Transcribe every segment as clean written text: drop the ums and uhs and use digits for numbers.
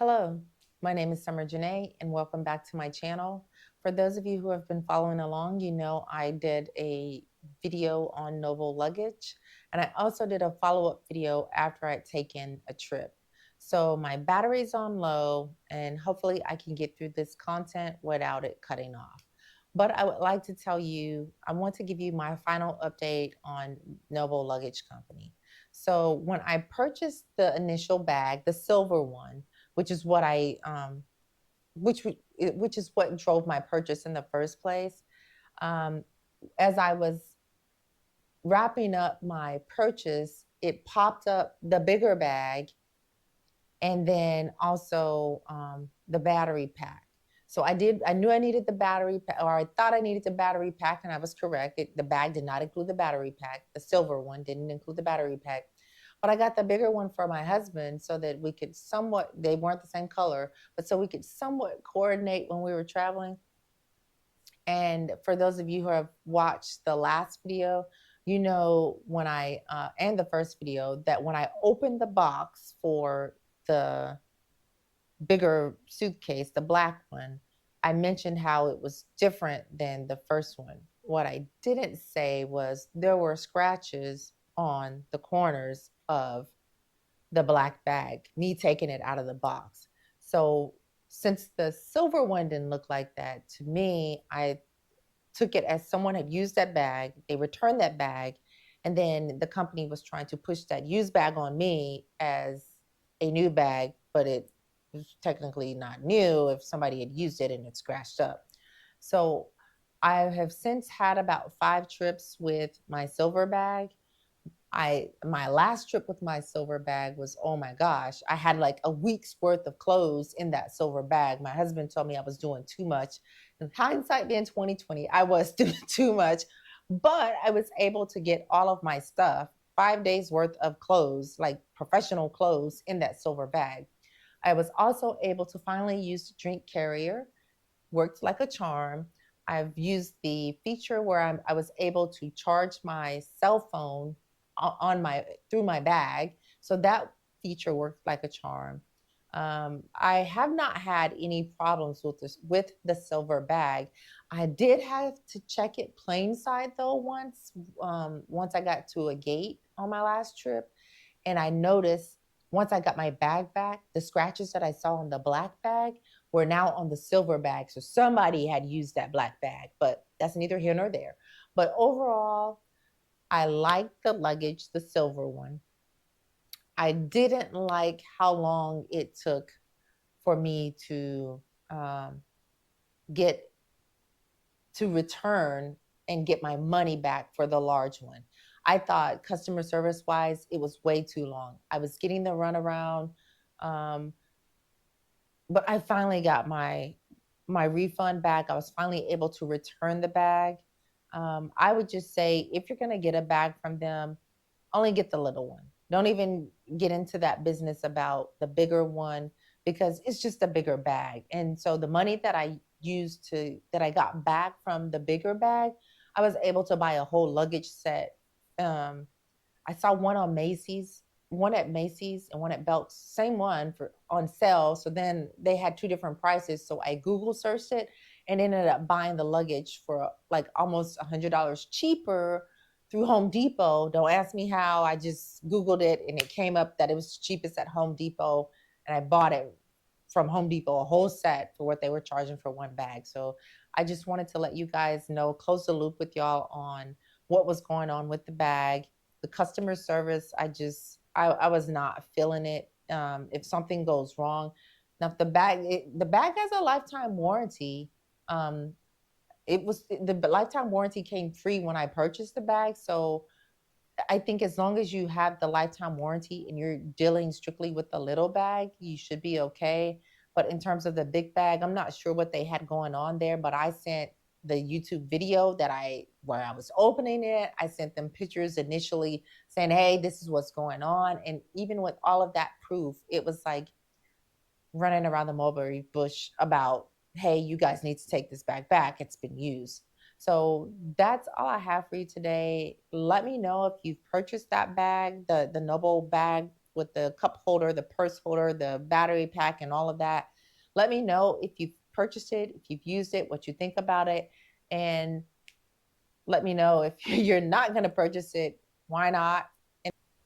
Hello, my name is Summer Janae, and welcome back to my channel. For those of you who have been following along, you know I did a video on Nobl Luggage, and I also did a follow-up video after I'd taken a trip. So my battery's on low, and hopefully I can get through this content without it cutting off. But I would like to tell you, I want to give you my final update on Nobl Luggage Company. So when I purchased the initial bag, the silver one, which is what which is what drove my purchase in the first place. Um, as I was wrapping up my purchase, it popped up the bigger bag and then also the battery pack. So I knew I needed the battery pack, or I thought I needed the battery pack, and I was correct. The bag did not include the battery pack. The silver one didn't include the battery pack. But I got the bigger one for my husband so that we could somewhat, they weren't the same color, but so we could somewhat coordinate when we were traveling. And for those of you who have watched the last video, you know and the first video, that when I opened the box for the bigger suitcase, the black one, I mentioned how it was different than the first one. What I didn't say was there were scratches on the corners of the black bag, me taking it out of the box. So since the silver one didn't look like that to me, I took it as someone had used that bag, they returned that bag, and then the company was trying to push that used bag on me as a new bag, but it was technically not new if somebody had used it and it scratched up. So I have since had about 5 trips with my silver bag. My last trip with my silver bag was, oh my gosh, I had like a week's worth of clothes in that silver bag. My husband told me I was doing too much. In hindsight being 2020, I was doing too much, but I was able to get all of my stuff, 5 days worth of clothes, like professional clothes, in that silver bag. I was also able to finally use the drink carrier, worked like a charm. I've used the feature where I was able to charge my cell phone on my through my bag, so that feature worked like a charm. I have not had any problems with the silver bag. I did have to check it plain side though once I got to a gate on my last trip, and I noticed once I got my bag back, the scratches that I saw on the black bag were now on the silver bag. So somebody had used that black bag, but that's neither here nor there. But overall, I liked the luggage, the silver one. I didn't like how long it took for me to um, get to return and get my money back for the large one. I thought customer service wise, it was way too long. I was getting the runaround, um, but I finally got my refund back. I was finally able to return the bag. I would just say if you're going to get a bag from them, only get the little one. Don't even get into that business about the bigger one because it's just a bigger bag. And so the money that I got back from the bigger bag, I was able to buy a whole luggage set. Um, I saw one on Macy's, one at Macy's and one at Belk's, same one for on sale. So then they had two different prices. So I Google searched it and ended up buying the luggage for like almost $100 cheaper through Home Depot. Don't ask me how. I just Googled it and it came up that it was cheapest at Home Depot. And I bought it from Home Depot, a whole set for what they were charging for one bag. So I just wanted to let you guys know, close the loop with y'all on what was going on with the bag. The customer service, I was not feeling it. If something goes wrong, now if the bag has a lifetime warranty. Um, it was the lifetime warranty came free when I purchased the bag. So I think as long as you have the lifetime warranty and you're dealing strictly with the little bag, you should be okay. But in terms of the big bag, I'm not sure what they had going on there, but I sent the YouTube video where I was opening it. I sent them pictures initially saying, "Hey, this is what's going on." And even with all of that proof, it was like running around the mulberry bush about, hey, you guys need to take this bag back. It's been used. So that's all I have for you today. Let me know if you've purchased that bag, the Nobl bag. with the cup holder, the purse holder, the battery pack, and all of that. Let me know if you've purchased it, if you've used it, what you think about it, and let me know if you're not going to purchase it, why not?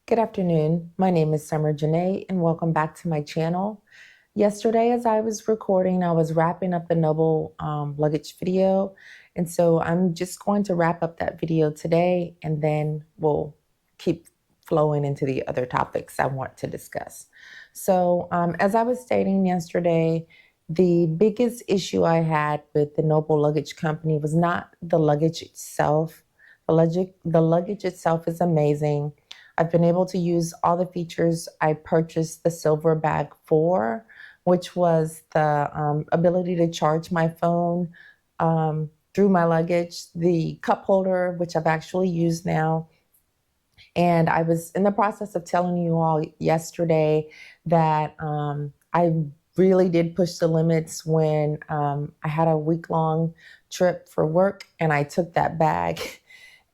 Good afternoon. My name is Summer Janae, and welcome back to my channel. Yesterday, as I was recording, I was wrapping up the Nobl Luggage video, and so I'm just going to wrap up that video today, and then we'll keep flowing into the other topics I want to discuss. So, as I was stating yesterday, the biggest issue I had with the Nobl Luggage company was not the luggage itself. The luggage itself is amazing. I've been able to use all the features I purchased the silver bag for, which was the ability to charge my phone through my luggage, the cup holder, which I've actually used now. And I was in the process of telling you all yesterday that I really did push the limits when I had a week-long trip for work and I took that bag.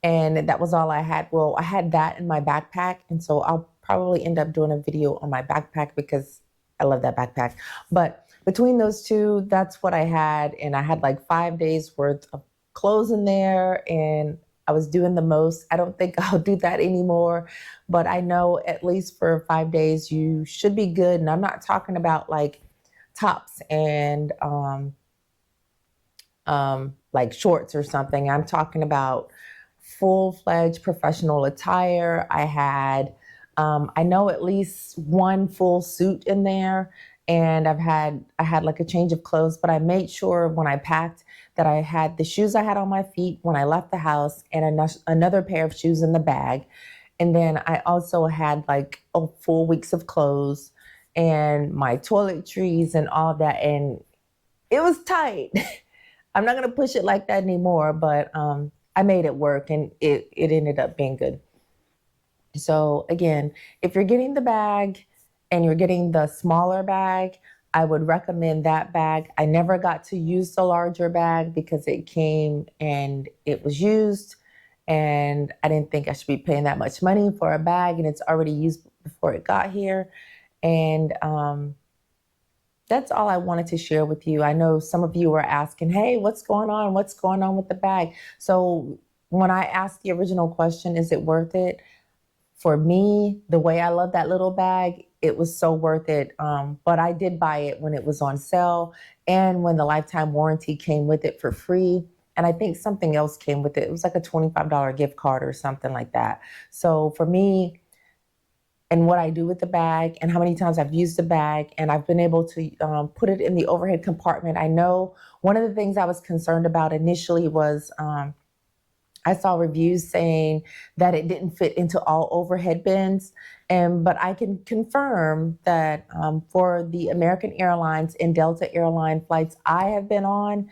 And that was all I had. Well, I had that in my backpack. And so I'll probably end up doing a video on my backpack because I love that backpack. But between those two, that's what I had. And I had like 5 days worth of clothes in there and I was doing the most. I don't think I'll do that anymore, but I know at least for 5 days, you should be good. And I'm not talking about like tops and like shorts or something. I'm talking about full-fledged professional attire. I had, I know at least one full suit in there, and I had like a change of clothes, but I made sure when I packed that I had the shoes I had on my feet when I left the house and another pair of shoes in the bag. And then I also had like a full weeks of clothes and my toiletries and all that. And it was tight. I'm not going to push it like that anymore, but I made it work and it ended up being good. So again, if you're getting the bag and you're getting the smaller bag, I would recommend that bag. I never got to use the larger bag because it came and it was used and I didn't think I should be paying that much money for a bag and it's already used before it got here. And that's all I wanted to share with you. I know some of you were asking, hey, what's going on? What's going on with the bag? So when I asked the original question, is it worth it? For me, the way I love that little bag, it was so worth it. But I did buy it when it was on sale and when the lifetime warranty came with it for free. And I think something else came with it. It was like a $25 gift card or something like that. So for me, and what I do with the bag and how many times I've used the bag and I've been able to put it in the overhead compartment. I know one of the things I was concerned about initially was I saw reviews saying that it didn't fit into all overhead bins. But I can confirm that for the American Airlines and Delta Airline flights I have been on,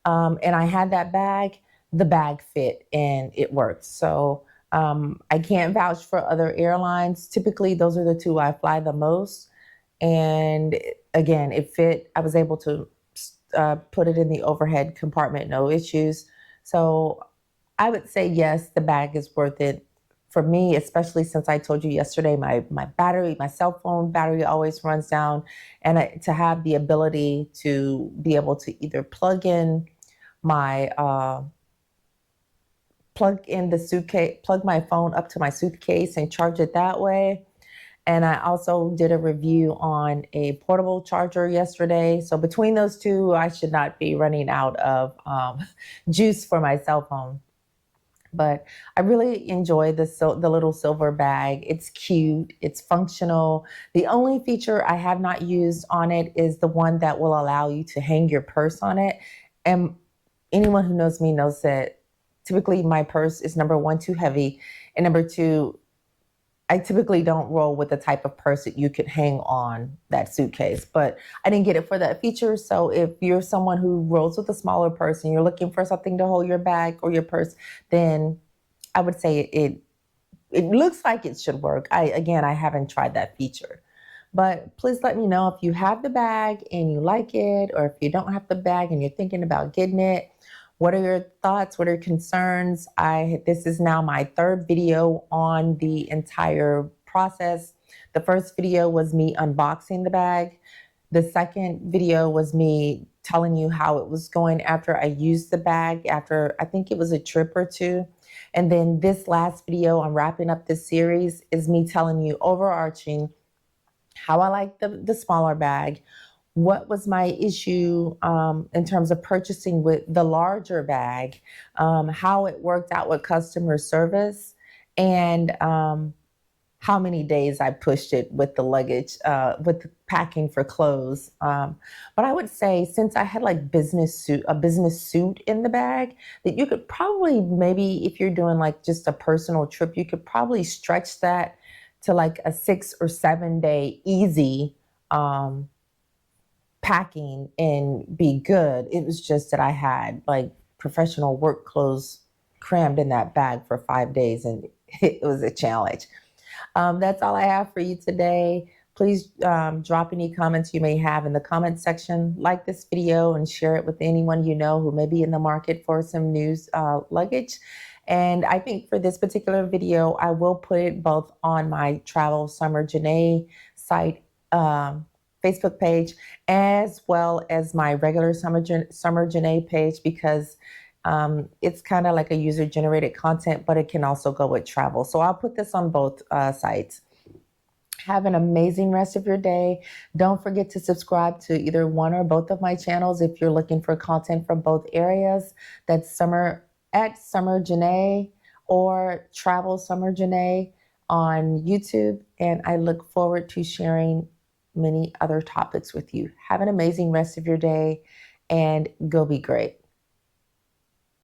and I had that bag, the bag fit and it worked. So I can't vouch for other airlines. Typically, those are the two I fly the most. And again, it fit. I was able to put it in the overhead compartment, no issues. So I would say, yes, the bag is worth it for me, especially since I told you yesterday, my battery, my cell phone battery always runs down. And to have the ability to be able to either plug in my the suitcase, plug my phone up to my suitcase and charge it that way. And I also did a review on a portable charger yesterday. So between those two, I should not be running out of juice for my cell phone. But I really enjoy the little silver bag. It's cute, it's functional. The only feature I have not used on it is the one that will allow you to hang your purse on it. And anyone who knows me knows that typically my purse is number one, too heavy, and number two, I typically don't roll with the type of purse that you could hang on that suitcase, but I didn't get it for that feature. So if you're someone who rolls with a smaller purse and you're looking for something to hold your bag or your purse, then I would say it looks like it should work. I haven't tried that feature. But please let me know if you have the bag and you like it, or if you don't have the bag and you're thinking about getting it. What are your thoughts? What are your concerns? This is now my third video on the entire process. The first video was me unboxing the bag. The second video was me telling you how it was going after I used the bag, after I think it was a trip or two. And then this last video, I'm wrapping up this series, is me telling you overarching how I like the smaller bag, what was my issue in terms of purchasing with the larger bag, how it worked out with customer service, and how many days I pushed it with the luggage, with the packing for clothes. But I would say, since I had like a business suit in the bag, that you could probably, maybe if you're doing like just a personal trip, you could probably stretch that to like a 6 or 7 day easy packing and be good. It was just that I had like professional work clothes crammed in that bag for 5 days, and it was a challenge. That's all I have for you today. Please drop any comments you may have in the comment section. Like this video and share it with anyone you know who may be in the market for some new luggage. And I think for this particular video, I will put it both on my Travel Summer Janae site, Facebook page, as well as my regular Summer Janae page, because it's kind of like a user-generated content, but it can also go with travel. So I'll put this on both sites. Have an amazing rest of your day. Don't forget to subscribe to either one or both of my channels if you're looking for content from both areas. That's Summer Janae or Travel Summer Janae on YouTube. And I look forward to sharing many other topics with you. Have an amazing rest of your day and go be great.